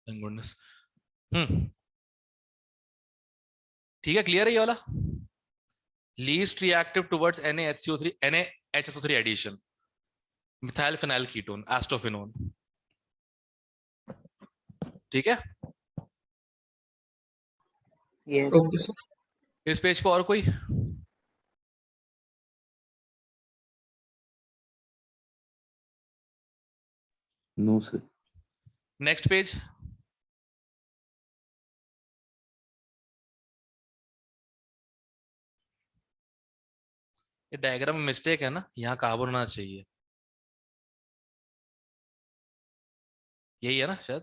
Thank goodness. ठीक है, clear है ये वाला। Least reactive towards NaHCO3 NaHSO3 addition, methyl phenyl ketone acetophenone. ठीक है, यस ओके सर। इस पेज पे और कोई? No sir. Next page. ये डायग्राम में मिस्टेक है ना, यहाँ कार्बन होना चाहिए, यही है ना शायद।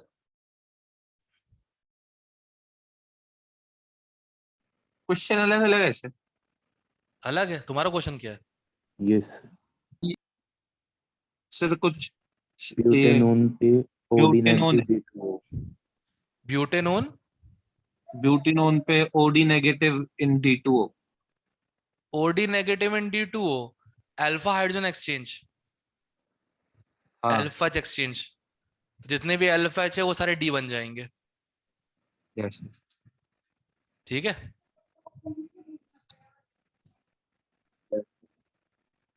क्वेश्चन अलग अलग है सर। अलग है? तुम्हारा क्वेश्चन क्या है? यस सर कुछ ब्यूटेनोन पे OD butanone negative D2O। Butanone butanone पे OD negative in D2O। OD negative in D2O, alpha hydrogen exchange, हाँ अल्फा एक्सचेंज। जितने भी अल्फा एच है वो सारे डी बन जाएंगे। यस ठीक है,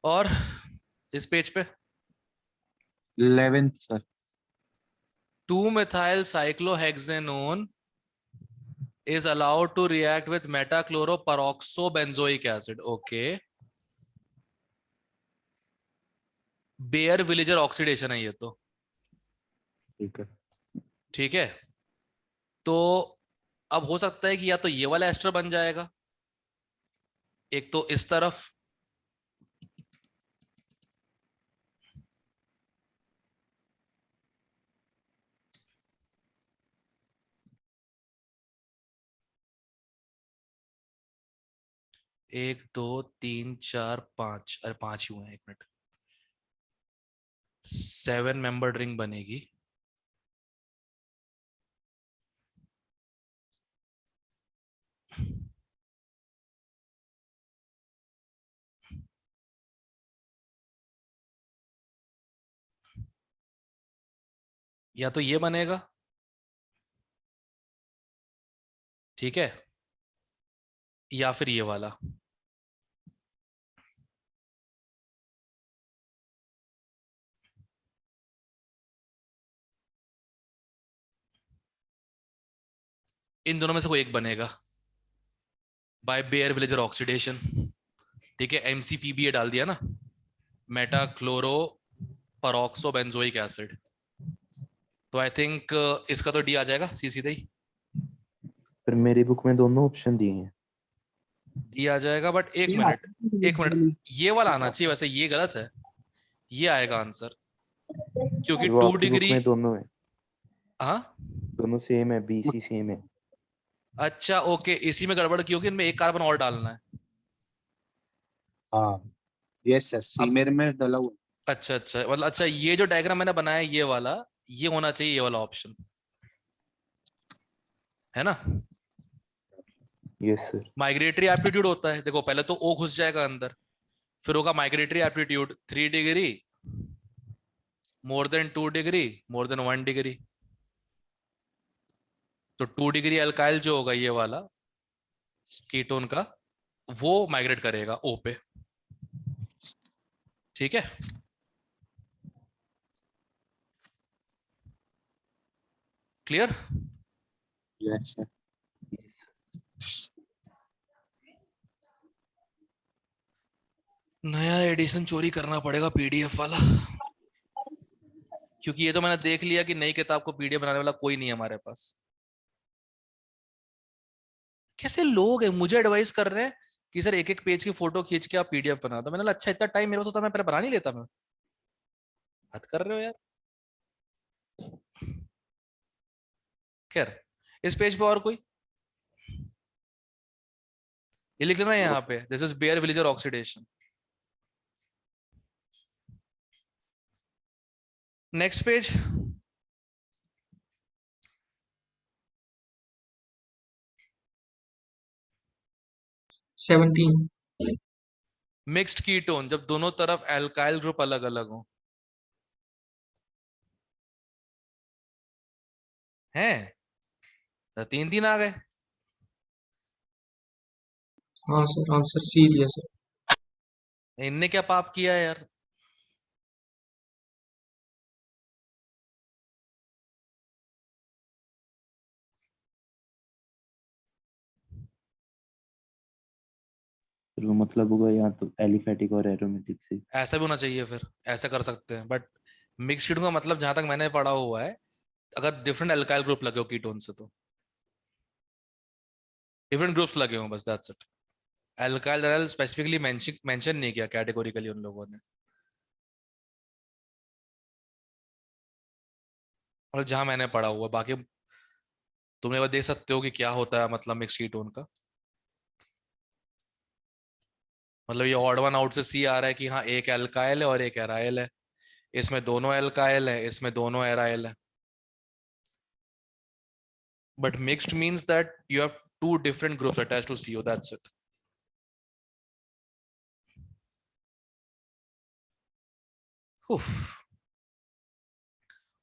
और इस पेज पे 11th sir. 2-methyl cyclohexanone is allowed to react with metachloroperoxobenzoic acid. Okay, Baeyer Villiger oxidation है ये तो। ठीक है ठीक है, तो अब हो सकता है कि या तो ये वाला एस्टर बन जाएगा, एक तो इस तरफ, एक दो तीन चार पांच, अरे पांच ही हुए हैं, एक मिनट, 7 मेंबर रिंग बनेगी। या तो ये बनेगा, ठीक है, या फिर ये वाला। इन दोनों में से कोई एक बनेगा बाय बेयर विलेजर ऑक्सीडेशन। ठीक है, MCPBA डाल दिया ना, मेटा क्लोरो पेरोक्सोबेंजोइक एसिड। तो आई थिंक इसका तो डी आ जाएगा सीधे ही, पर मेरी बुक में दोनों ऑप्शन दिए हैं। डी आ जाएगा। बट एक मिनट, ये वाला आना चाहिए, वैसे ये गलत है, ये आएगा आंसर, क्योंकि वो 2 आपकी बुक डिग्री। में दोनों है, हाँ दोनों सेम है, BC सेम है। अच्छा ओके, इसी में गड़बड़ की होगी, इनमें एक कार्बन और डालना है। हाँ यस सर, सी अब मेरे में डाला हुआ। अच्छा अच्छा, मतलब अच्छा, ये जो डायग्राम मैंने बनाया ये वाला, ये होना चाहिए, ये वाला ऑप्शन है ना। Yes sir. माइग्रेटरी एप्टीट्यूड होता है, देखो पहले तो O घुस जाएगा अंदर, फिर होगा migratory aptitude 3 degree, more than 2 degree, more than 1 degree. तो 2 डिग्री अल्काइल जो होगा ये वाला कीटोन का, वो माइग्रेट करेगा O पे। ठीक है, क्लियर। Yes sir. नया एडिशन चोरी करना पड़ेगा PDF वाला, क्योंकि ये तो मैंने देख लिया कि नई किताब को PDF बनाने वाला कोई नहीं है हमारे पास। कैसे लोग हैं, मुझे एडवाइस कर रहे हैं कि सर एक एक पेज की फोटो खींच के आप PDF बना दो। मैंने बोला अच्छा, इतना टाइम मेरे पास होता मैं पहले बना नहीं लेता। मैं बात कर रहे हो यार। खैर, इस पेज पे और कोई ये लिख लेना यहाँ पे, this is Baeyer Villiger oxidation. Next page, seventeen. Mixed ketone, जब दोनों तरफ एल्काइल ग्रुप अलग अलग हो। हैं? तो 3-3 आ गए। हाँ सर, आंसर सी दिया सर। इनने क्या पाप किया है यार? फिर वो मतलब होगा या तो एलिफेटिक और एरोमेटिक से। ऐसा भी होना चाहिए, फिर ऐसा कर सकते हैं, बट मिक्स कीटोन का मतलब जहां तक मैंने पढ़ा हुआ है, अगर डिफरेंट अल्काइल ग्रुप लगे हो कीटोन से, तो डिफरेंट ग्रुप्स लगे हो, बस that's it. Alkyl Dalal specifically mention नहीं किया कैटेगोरिकली उन लोगों ने। और जहां मैंने पढ़ा हुआ, बाकी तुम एक बार देख सकते हो कि क्या होता है मतलब मिक्स कीटोन का। मतलब ये ऑड वन आउट से सी आ रहा है कि हाँ एक एल्काइल है और एक एराइल है, इसमें दोनों एल्काइल है, इसमें दोनों एराइल है। But mixed means that you have two different groups attached to CO, that's it. उफ।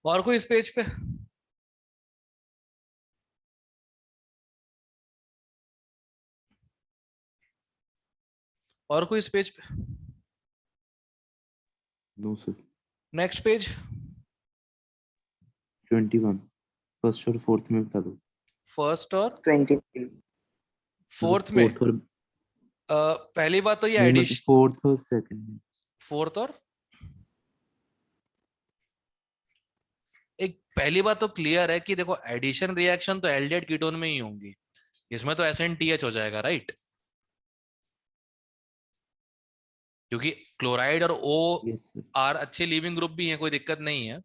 और कोई इस पेज पे? और कोई इस पेज पे? No sir. Next page. 21 first और फोर्थ में बता दो। फर्स्ट और 23 फोर्थ में? फोर्थ और पहली बात तो ये नहीं, मतलब एडिशन। फोर्थ और सेकंड में। फोर्थ और एक पहली बात तो क्लियर है कि देखो एडिशन रिएक्शन तो एल्डिहाइड कीटोन में ही होंगी, इसमें तो SN-TH हो जाएगा, राइट? क्योंकि क्लोराइड और यस सर। OR अच्छे लीविंग ग्रुप भी हैं, कोई दिक्कत नहीं है,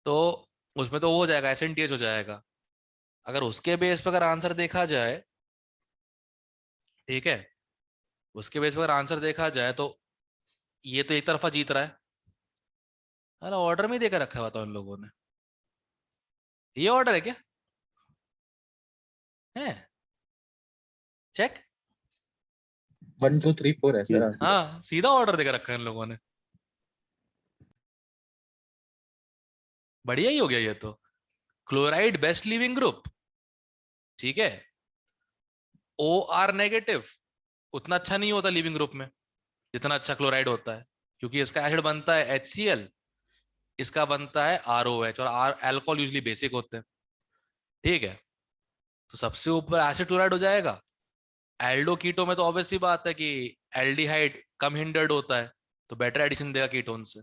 तो उसमें तो वो हो जाएगा, SN-TH हो जाएगा। अगर उसके बेस पर अगर आंसर देखा जाए, ठीक है, उसके बेस पर आंसर देखा जाए तो ये तो एक तरफा जीत रहा है। अरे ऑर्डर में ही देकर रखा हुआ था उन लोगों ने। ये ऑर्डर है क्या? है? चेक। 1 2 3 4 है सर Yes. आंसर। हाँ, सीधा ऑर्डर देकर रखा है इन लोगों ने। बढ़िया ही हो गया ये तो। क्लोराइड बेस्ट लीविंग ग्रुप, ठीक है। OR नेगेटिव उतना अच्छा नहीं होता लीविंग ग्रुप में जितना अच्छा क्लोराइड होता है, क्योंकि इसका एसिड बनता है HCl, इसका बनता है ROH, और आर एल्कोहल यूजली बेसिक होते हैं, ठीक है। तो सबसे ऊपर एसिड क्लोराइड हो जाएगा। एल्डो कीटो में तो ऑब्वियस सी बात है कि एल्डिहाइड कम हिंडर्ड होता है, तो बेटर एडिशन देगा कीटोन से।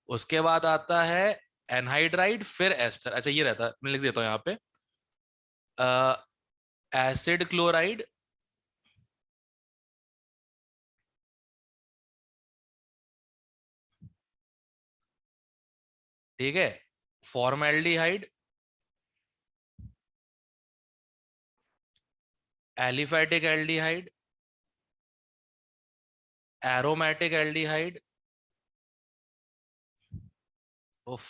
उसके बाद आता है एनहाइड्राइड, फिर एस्टर। अच्छा ये रहता है, मैं लिख देता हूँ यहाँ पे, एसिड क्लोराइड, ठीक है, formaldehyde, aliphatic aldehyde, aromatic aldehyde, उफ,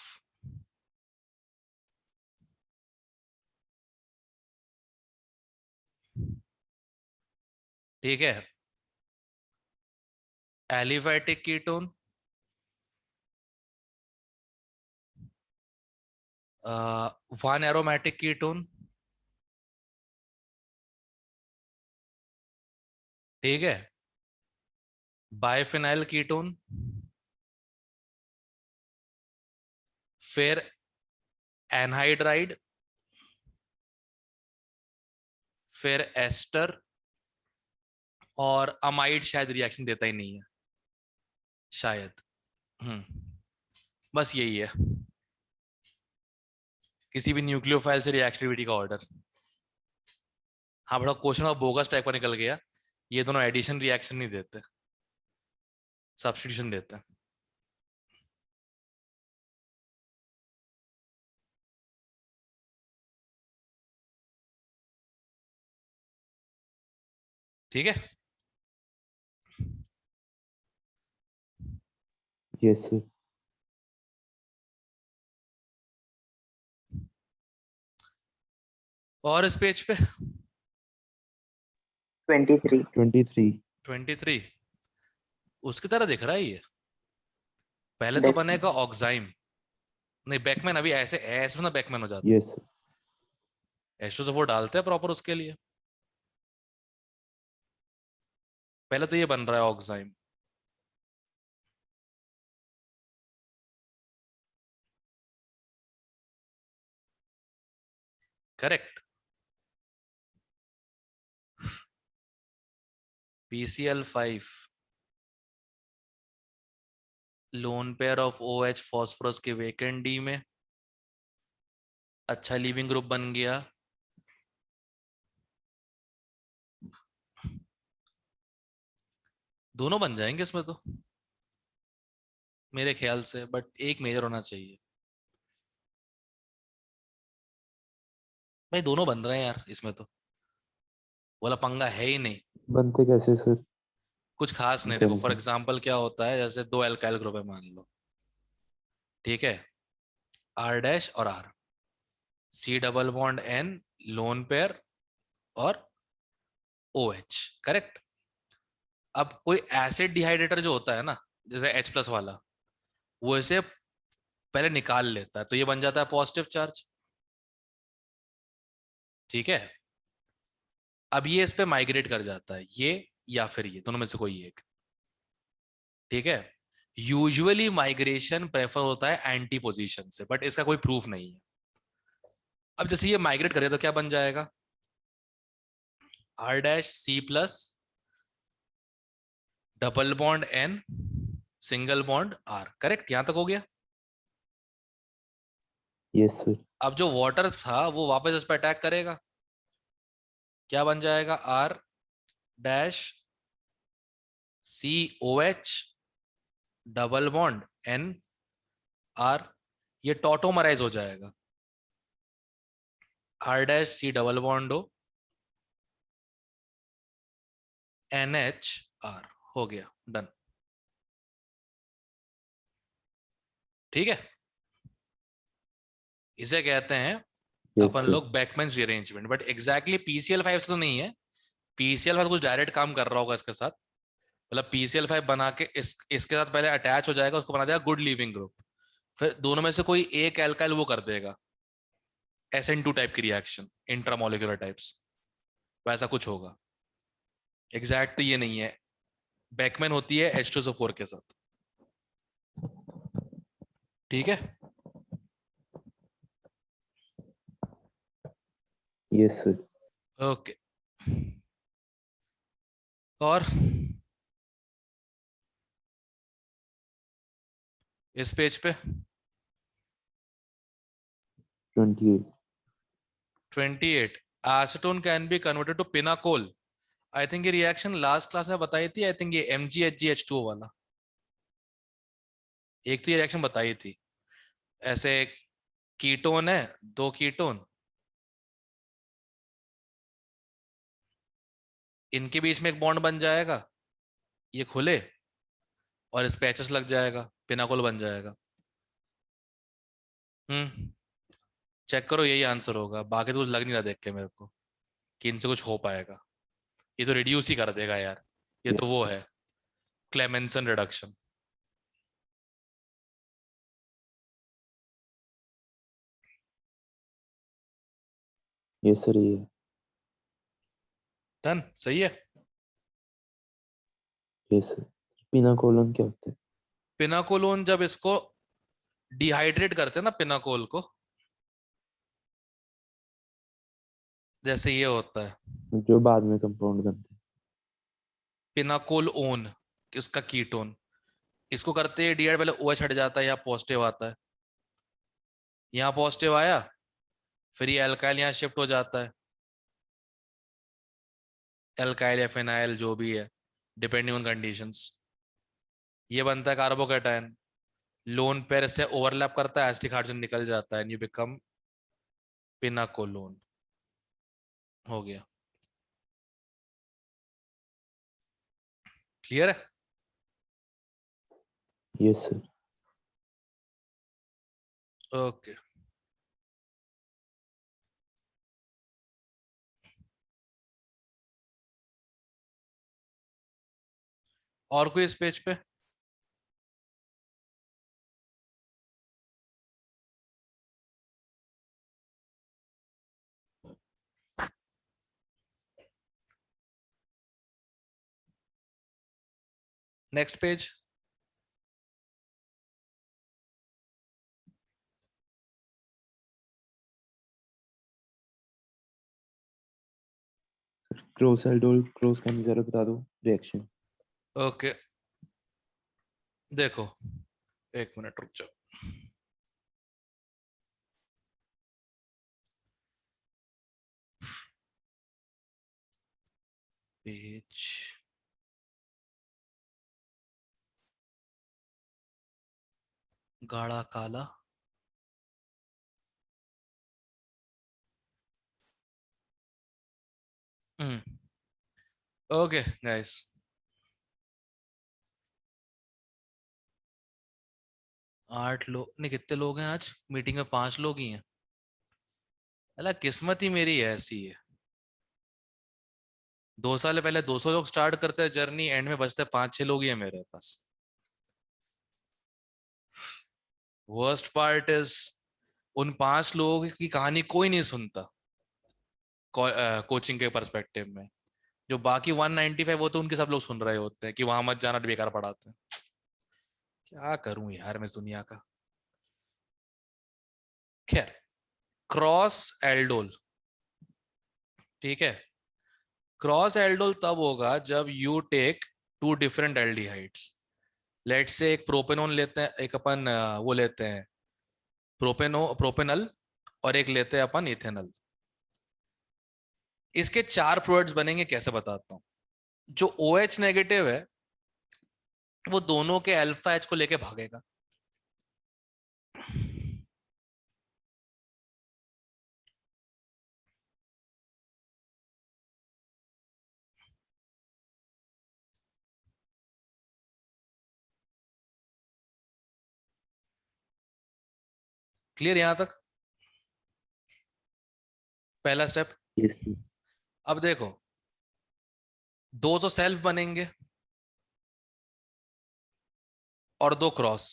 ठीक है, aliphatic ketone, one aromatic ketone, ठीक है, बाइफिनाइल कीटोन, फिर एनहाइड्राइड, फिर एस्टर, और अमाइड शायद रिएक्शन देता ही नहीं है शायद। बस यही है, किसी भी न्यूक्लियोफाइल से रिएक्टिविटी का ऑर्डर। हाँ, बड़ा क्वेश्चन का बोगस टाइप का निकल गया। ये दोनों एडिशन रिएक्शन नहीं देते, सब्स्टिट्यूशन देते हैं। ठीक है। Yes sir. और इस पेज पे 23 23 23 उसकी तरह दिख रहा है ये। पहले तो Beckman. बनेगा ऑक्साइम, नहीं बेकमैन, अभी ऐसे ऐसे ना बेकमैन हो जाता है। Yes sir. H2SO4 डालते हैं प्रॉपर उसके लिए। पहले तो ये बन रहा है oxime, correct. PCl5 lone pair of OH phosphorus के वेकेंट डी में, अच्छा लीविंग ग्रुप बन गया। दोनों बन जाएंगे इसमें तो मेरे ख्याल से, बट एक मेजर होना चाहिए। भाई दोनों बन रहे हैं यार इसमें तो, बोला पंगा है ही नहीं। बनते कैसे सर? कुछ खास नहीं, देखो फॉर जल्दी। एग्जांपल क्या होता है, जैसे दो एल्काइल ग्रुप है मान लो, ठीक है, R डैश और R, C double bond N lone pair और OH, करेक्ट। अब कोई एसिड डिहाइड्रेटर जो होता है ना, जैसे H+ वाला, वो इसे पहले निकाल लेता है, तो ये बन जाता है पॉजिटिव चार्ज, ठीक है। अब ये इस पे माइग्रेट कर जाता है, ये या फिर ये, दोनों में से कोई एक, ठीक है। यूजुअली माइग्रेशन प्रेफर होता है एंटी पोजीशन से, बट इसका कोई प्रूफ नहीं है। अब जैसे ये माइग्रेट करे तो क्या बन जाएगा, R dash C+ double bond N single bond R, correct, यहां तक हो गया। Yes sir. अब जो वाटर था वो वापस इस पर अटैक करेगा, क्या बन जाएगा, R dash COH double bond N R, ये टॉटोमराइज हो जाएगा, R dash C double bond O NHR, हो गया, डन, ठीक है। इसे कहते हैं यस अपन सर। लोग बैकमैन्स रीअरेंजमेंट, बट एग्जैक्टली PCl5 से तो नहीं है। PCl5 कुछ डायरेक्ट काम कर रहा होगा इसके साथ, मतलब PCl5 बना के इसके साथ पहले अटैच हो जाएगा, उसको बना देगा गुड लीविंग ग्रुप, फिर दोनों में से कोई एक एल्काइल वो कर देगा SN2 टाइप की रिएक्शन, इंट्रामोलिकुलर टाइप्स, वैसा कुछ होगा। एग्जैक्ट तो ये नहीं है, बैकमैन होती है H2SO4 के साथ, ठीक है। Yes sir. ओके, और इस पेज पे 28। 28, acetone can be converted to pinacol. I think ये रिएक्शन लास्ट क्लास में बताई थी, आई थिंक ये MgHgH2O वाला, एक तो ये रिएक्शन बताई थी। ऐसे कीटोन है, दो कीटोन, इनके बीच में एक बॉन्ड बन जाएगा, ये खुले और इस पे H लग जाएगा, पिनाकोल बन जाएगा। चेक करो, यही आंसर होगा, बाकी तो कुछ लग नहीं रहा देख के मेरे को कि इनसे कुछ हो पाएगा। ये तो रिड्यूस ही कर देगा यार, ये तो वो है क्लेमेंसन रिडक्शन। यस सर ये। डन, सही है। Yes sir. पिनाकोलन क्या होता है? पिनाकोलोन जब इसको डिहाइड्रेट करते हैं ना पिनाकोल को, जैसे ये होता है जो बाद में कंपाउंड बनते हैं। पिनाकोल ओन, इसका कीटोन, इसको करते हैं डीहाइड, पहले OH हट जाता है, यहाँ पॉजिटिव आता है, यहाँ पॉजिटिव आया, फिर ये एल्काइल यहाँ शिफ्ट हो जाता है, एल्काइल या फिनाइल जो भी है डिपेंडिंग ऑन कंडीशंस, ये बनता है कार्बोकेटायन, लोन पेयर से ओवरलैप करता है, एसिटिक हाइड्रोजन निकल जाता है, एंड यू बिकम पिनाकोलोन, हो गया, क्लियर है। Yes sir. ओके, और कोई इस पेज पे, next page. Cross aldol cross का जरा बता दो रिएक्शन। ओके देखो, एक मिनट रुक जाओ। पेज गाढ़ा काला, ओके गाइस, आठ लोग नहीं, कितने लोग हैं आज मीटिंग में? 5 लोग ही हैं। अल्लाह किस्मत ही मेरी ऐसी है, 2 साल पहले 200 लोग स्टार्ट करते हैं जर्नी, एंड में बचते 5-6 लोग ही है मेरे पास। वर्स्ट पार्ट इज उन 5 लोगों की कहानी कोई नहीं सुनता कोचिंग के पर्सपेक्टिव में। जो बाकी 195 वो तो उनके सब लोग सुन रहे होते हैं कि वहां मत जाना, बेकार पढ़ाते हैं। क्या करूं यार मैं इस दुनिया का। खैर, क्रॉस एल्डोल, ठीक है। क्रॉस एल्डोल तब होगा जब you take 2 different aldehydes. Let's say एक प्रोपेनोन लेते हैं, एक अपन वो लेते हैं प्रोपेनल, और एक लेते हैं अपन इथेनल। इसके 4 प्रोडक्ट्स बनेंगे, कैसे बताता हूं। जो OH नेगेटिव है वो दोनों के अल्फा H को लेके भागेगा। क्लियर यहां तक? पहला स्टेप। यस। अब देखो, 200 सेल्फ बनेंगे और 2 क्रॉस।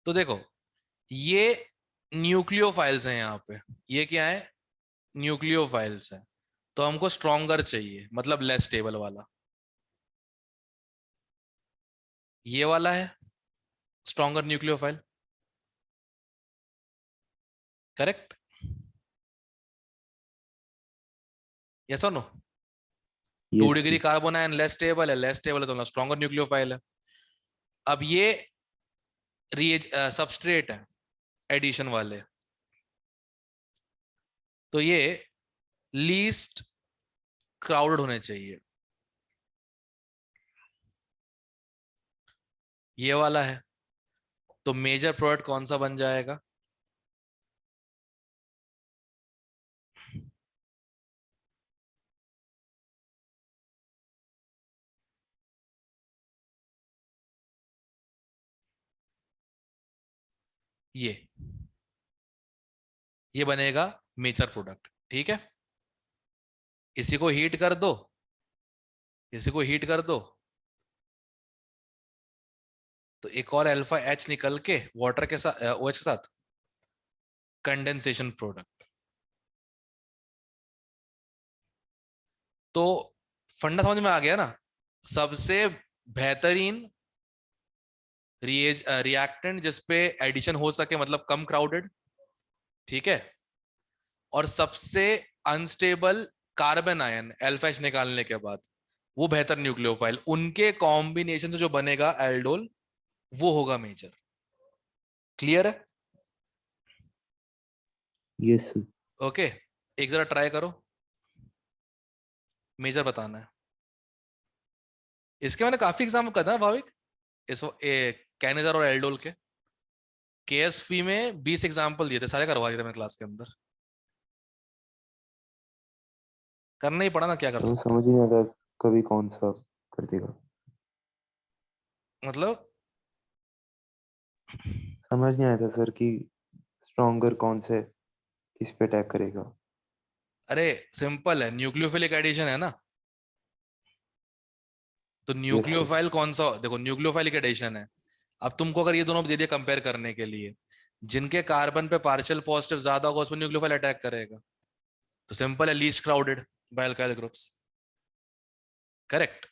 तो देखो, ये न्यूक्लियोफाइल्स हैं यहाँ पे। ये क्या है? न्यूक्लियोफाइल्स है। तो हमको स्ट्रॉन्गर चाहिए, मतलब लेस स्टेबल वाला। ये वाला है स्ट्रॉन्गर न्यूक्लियोफाइल, करेक्ट? यस और no? 2 yes degree carbon ion less stable है, लेस स्टेबल है तो स्ट्रॉन्गर न्यूक्लियोफाइल है। अब ये सबस्ट्रेट है एडिशन वाले, तो ये लीस्ट क्राउडेड होने चाहिए। ये वाला है, तो मेजर प्रोडक्ट कौन सा बन जाएगा? ये बनेगा मेजर प्रोडक्ट, ठीक है। इसी को हीट कर दो, इसी को हीट कर दो, तो एक और अल्फा H निकल के वाटर के साथ OH के साथ कंडेंसेशन प्रोडक्ट। तो फंडा समझ में आ गया ना? सबसे बेहतरीन रिएक्टेंट जिसपे एडिशन हो सके, मतलब कम क्राउडेड, ठीक है। और सबसे unstable carbon ion alpha H निकालने के बाद वो बेहतर न्यूक्लियोफाइल, उनके कॉम्बिनेशन से जो बनेगा एल्डोल, वो होगा मेजर। क्लियर है? यस। ओके, एक जरा ट्राई करो, मेजर बताना है। इसके मैंने काफी एग्जाम्पल करना है भाविक, इस कैनेजर और एल्डोल के। KSP में 20 एग्जाम्पल दिए थे, सारे करवा दिए थे मैंने क्लास के अंदर। करना ही पड़ा ना, क्या कर तो सकते हैं। समझ नहीं आता कभी कौन सा कर देगा। मतलब समझ नहीं आता सर कि स्ट्रॉन्गर कौन से किस पे अटैक करेगा। अरे सिंपल है, न्यूक्लियोफिलिक एडिशन है ना, तो यस सर। न्यूक्लियोफाइल कौन सा, देखो न्यूक्लियोफाइलिक एडिशन है। अब तुमको अगर ये दोनों दे दिए कंपेयर करने के लिए, जिनके कार्बन पे पार्शियल पॉजिटिव ज्यादा होगा उस पर न्यूक्लियोफाइल अटैक करेगा। तो सिंपल है, least crowded bye alkyl groups. Correct.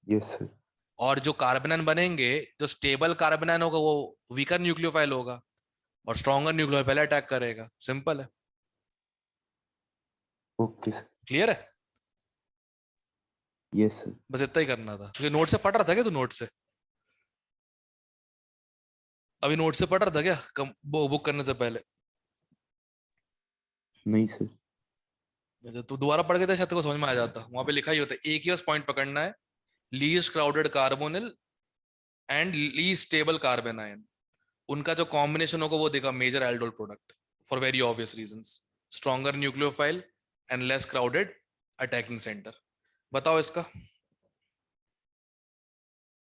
Yes sir. और जो कार्बोनाइन बनेंगे, जो स्टेबल कार्बोनाइन होगा वो वीकर न्यूक्लियोफाइल होगा, और स्ट्रॉन्गर न्यूक्लियोफाइल पहले अटैक करेगा। सिंपल है। Okay sir. क्लियर है? Yes sir. बस इतना ही करना था। तुझे नोट से पढ़ रहा था क्या? तू नोट से अभी नोट से पढ़ रहा था क्या बुक करने से पहले? नहीं सर। अच्छा, तू दोबारा पढ़ के तो शायद तेरे को समझ में आ जाता। वहां पे लिखा ही होता है, एक ही बस पॉइंट पकड़ना है, least crowded carbonyl and least stable carbanion. उनका जो कॉम्बिनेशन होगा वो देगा major aldol product, for very obvious reasons. Stronger nucleophile and less crowded attacking centre. बताओ इसका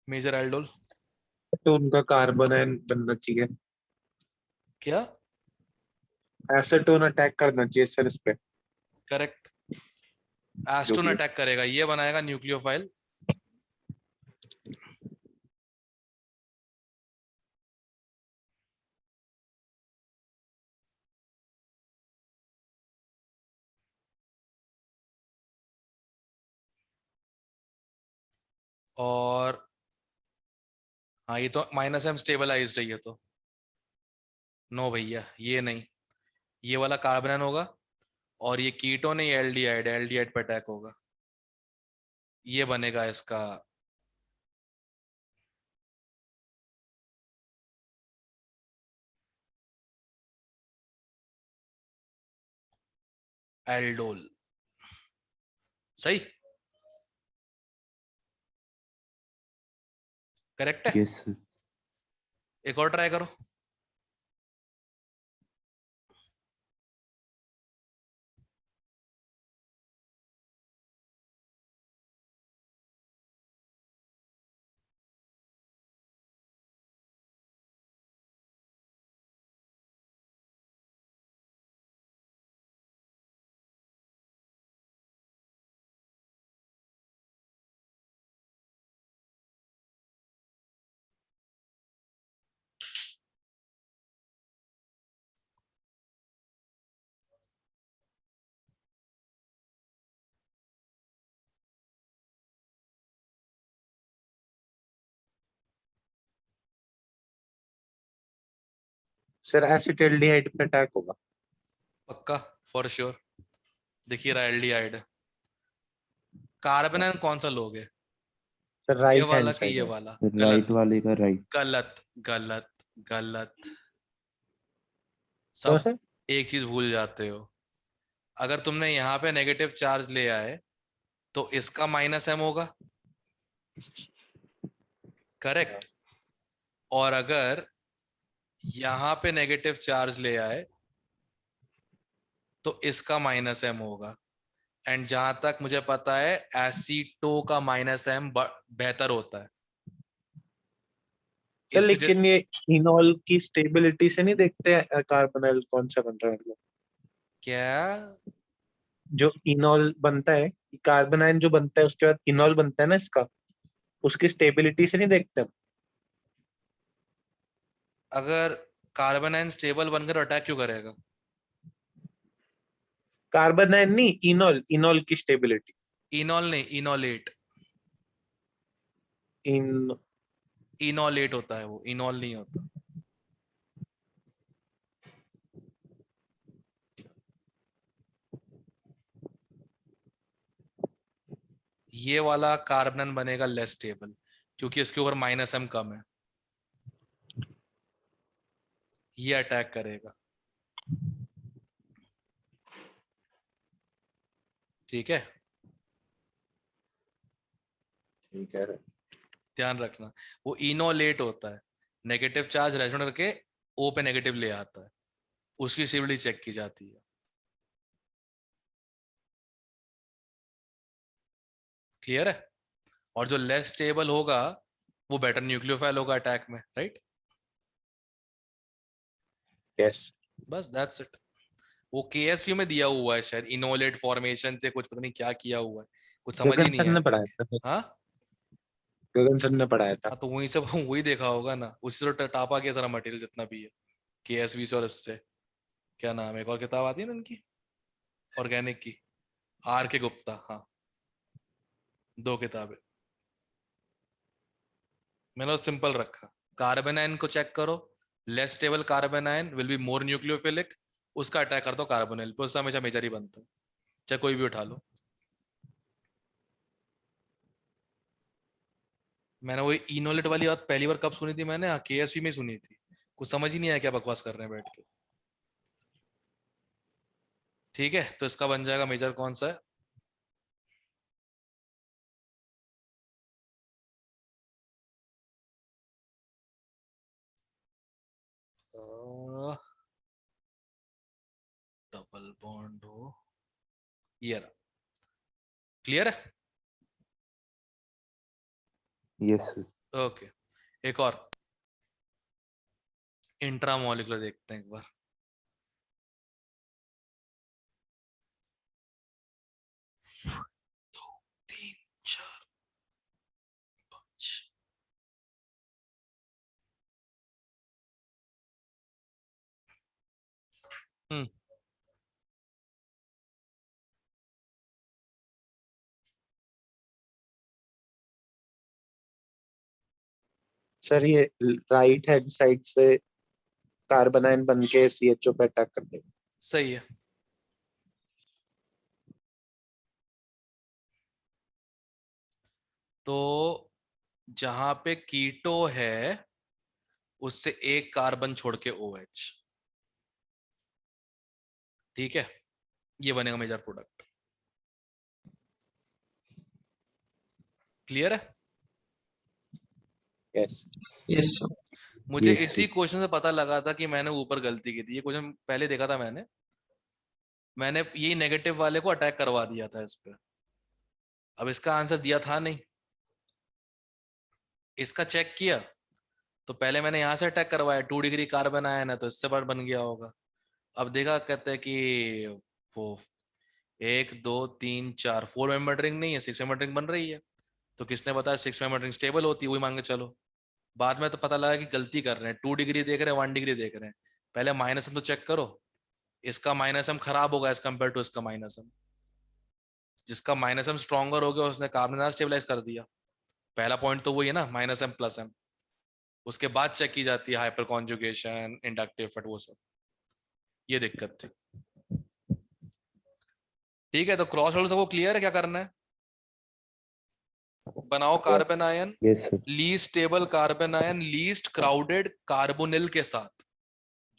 मेजर एल्डोल तो उनका कार्बोनाइन बनना चाहिए, क्या? एसीटोन अटैक करना चाहिए सर इस पे, करेक्ट। जो एस्टोन भी है। अटैक करेगा, ये बनाएगा न्यूक्लियोफाइल। और हाँ, ये तो माइनस एम स्टेबलाइज्ड है, ये तो नो भैया, ये नहीं। ये वाला कार्बोनाइन होगा, और ये कीटोन है, एल्डिहाइड, एल्डिहाइड पे अटैक होगा। ये बनेगा इसका एल्डोल। सही? करेक्ट है? Yes sir. एक और ट्राई करो। सर एसिटाल्डिहाइड पे अटैक होगा। पक्का? For sure. देखिए रहा, एल्डिहाइड। कार्बोनाइन कौन सा लोगे? सर ये राइट वाला हैंड कि साइड ये है। वाला? राइट गलत, वाले का राइट। गलत, गलत, गलत। क्यों सब सर? एक चीज भूल जाते हो। अगर तुमने यहाँ पे नेगेटिव चार्ज ले आए तो इसका माइनस एम होगा। करेक्ट। और अगर यहाँ पे नेगेटिव चार्ज ले आए तो इसका माइनस एम होगा। एंड जहां तक मुझे पता है, एसीटो का माइनस एम बेहतर होता है। सर इसमें लेकिन ये इनॉल की स्टेबिलिटी से नहीं देखते हैं कार्बोनाइल कौन सा बन रहा है मतलब? क्या? जो इनॉल बनता है, कार्बोनाइन जो बनता है उसके बाद इनॉल बनता है ना इसका, उसकी स्टेबिलिटी से नहीं देखते हम? अगर कार्बोनाइन स्टेबल बनकर अटैक क्यों करेगा? कार्बोनाइन नहीं, इनॉल, इनॉल की स्टेबिलिटी। इनॉल नहीं, इनोलेट। इन इनोलेट होता है वो, इनॉल नहीं होता। ये वाला कार्बन बनेगा लेस स्टेबल, क्योंकि इसके ऊपर माइनस एम कम है। ये अटैक करेगा। ठीक है, ठीक है। ध्यान रखना। वो इनोलेट होता है, नेगेटिव चार्ज रेजोनेट करके ओ पे नेगेटिव ले आता है, उसकी स्टेबिलिटी चेक की जाती है। क्लियर है? और जो लेस स्टेबल होगा वो बेटर न्यूक्लियोफाइल होगा अटैक में, राइट? यस। बस दैट्स इट। वो केएसयू में दिया हुआ है शायद, इनोलेट फॉर्मेशन से कुछ पता नहीं क्या किया हुआ है, कुछ समझ ही गगन नहीं सर आया ने देख पढ़ाया के। था सर, हाँ गगन सर ने पढ़ाया था। हाँ, तो वही सब वही देखा होगा ना, उससे तो टापा के सारा मटेरियल जितना भी है केएसवी से। और इससे क्या नाम है, एक और किताब आती है ना उनकी, ऑर्गेनिक की, आर के गुप्ता। हाँ 2 किताबें। मैंने सिंपल रखा, कार्बन आयन को चेक करो, less stable carbon ion will be more nucleophilic, उसका अटैक कर दो कार्बोनिल पे, उससे हमेशा मेजर ही बनता है, चाहे कोई भी उठा लो। मैंने वही इनोलेट वाली बात पहली बार कब सुनी थी मैंने, केएसवी में सुनी थी, कुछ समझ ही नहीं आया क्या बकवास कर रहे हैं बैठ के। ठीक है, तो इसका बन जाएगा मेजर कौन सा है, डबल बॉन्ड हो, ये रहा। क्लियर है? Yes sir. ओके, एक और इंट्रामोलिकुलर देखते हैं एक बार। दो, तीन, चार, पांच। हम्म, सर ये राइट हैंड साइड से कार्बन आयन बन के CHO पे अटैक कर देगा। सही है। तो जहां पे कीटो है उससे एक कार्बन छोड़ के OH, ठीक है, ये बनेगा मेजर प्रोडक्ट। क्लियर है? Yes yes sir. मुझे Yes, इसी sir. क्वेश्चन से पता लगा था कि मैंने ऊपर गलती की थी, ये क्वेश्चन पहले देखा था मैंने यही नेगेटिव वाले को अटैक करवा दिया था इस पे। अब इसका आंसर दिया था नहीं, इसका चेक किया तो पहले मैंने यहां से अटैक करवाया, 2 डिग्री कार्बन आया ना, तो इससे पर बन गया होगा। अब देखा कहते हैं कि वो 1 2 3 4 4 मेंबर रिंग नहीं है, 6 मेंबर रिंग बन रही है, तो किसने बताया 6 मेंबर रिंग स्टेबल होती है, वही मान के चलो। बाद में तो पता लगा कि गलती कर रहे हैं, 2 डिग्री देख रहे हैं 1 डिग्री देख रहे हैं। पहले माइनस हम तो चेक करो, इसका माइनस हम खराब होगा एज कम्पेयर टू इसका माइनस हम, जिसका माइनस हम स्ट्रॉन्गर हो गया उसने कार्बन स्टेबलाइज कर दिया। पहला पॉइंट तो वही है ना, माइनस एम प्लस एम। उसके बाद चेक की जाती है हाइपर कॉन्जुगेशन, इंडक्टिव इफेक्ट, वो सब। ये दिक्कत थी। ठीक है, तो क्रॉस होल्ड सबको क्लियर है क्या करना है? बनाओ carbon ion, Yes, sir. Least stable carbon ion least crowded carbonyl के साथ,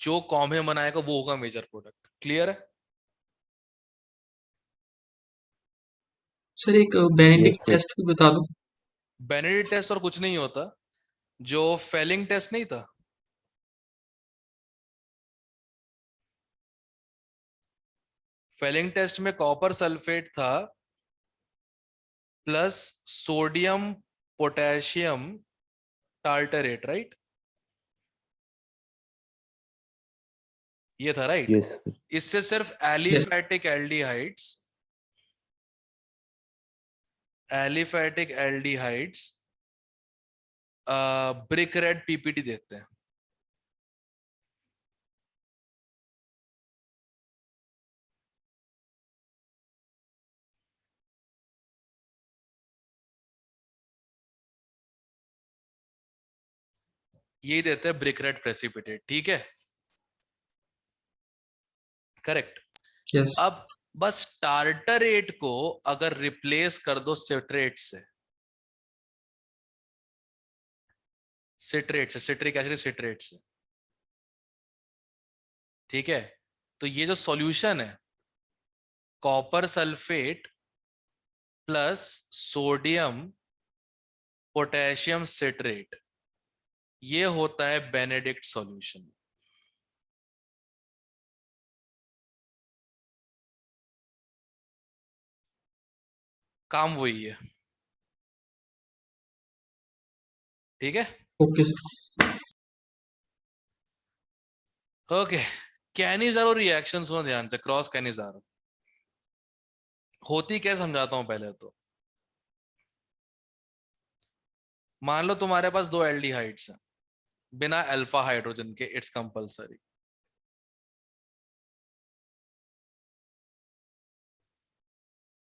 जो कॉम्ब बनाएगा वो होगा मेजर प्रोडक्ट। क्लियर है? सर एक बेनेडिक्ट Yes, sir. टेस्ट भी बता दो। बेनेडिक्ट टेस्ट और कुछ नहीं होता, जो फेलिंग टेस्ट नहीं था, फेलिंग टेस्ट में कॉपर सल्फेट था plus sodium potassium tartrate, right? ये था राइट। Yes, sir. इससे सिर्फ aliphatic aldehydes brick red PPT देते हैं। यही देते हैं ब्रिक रेड प्रेसिपिटेट, ठीक है, करेक्ट। यस अब बस टार्टरेट को अगर रिप्लेस कर दो सिट्रेट से, सिट्रिक एसिड सिट्रेट से, ठीक है, तो ये जो सॉल्यूशन है copper sulphate plus sodium potassium citrate, ये होता है बेनेडिक्ट सॉल्यूशन। काम वही है, ठीक है। Okay sir. Okay, Cannizzaro reaction सुनो ध्यान से, क्रॉस कैनिजारो होती क्या समझाता हूं पहले तो। मान लो तुम्हारे पास 2 एल्डिहाइड्स हैं बिना अल्फा हाइड्रोजन के, इट्स कंपलसरी।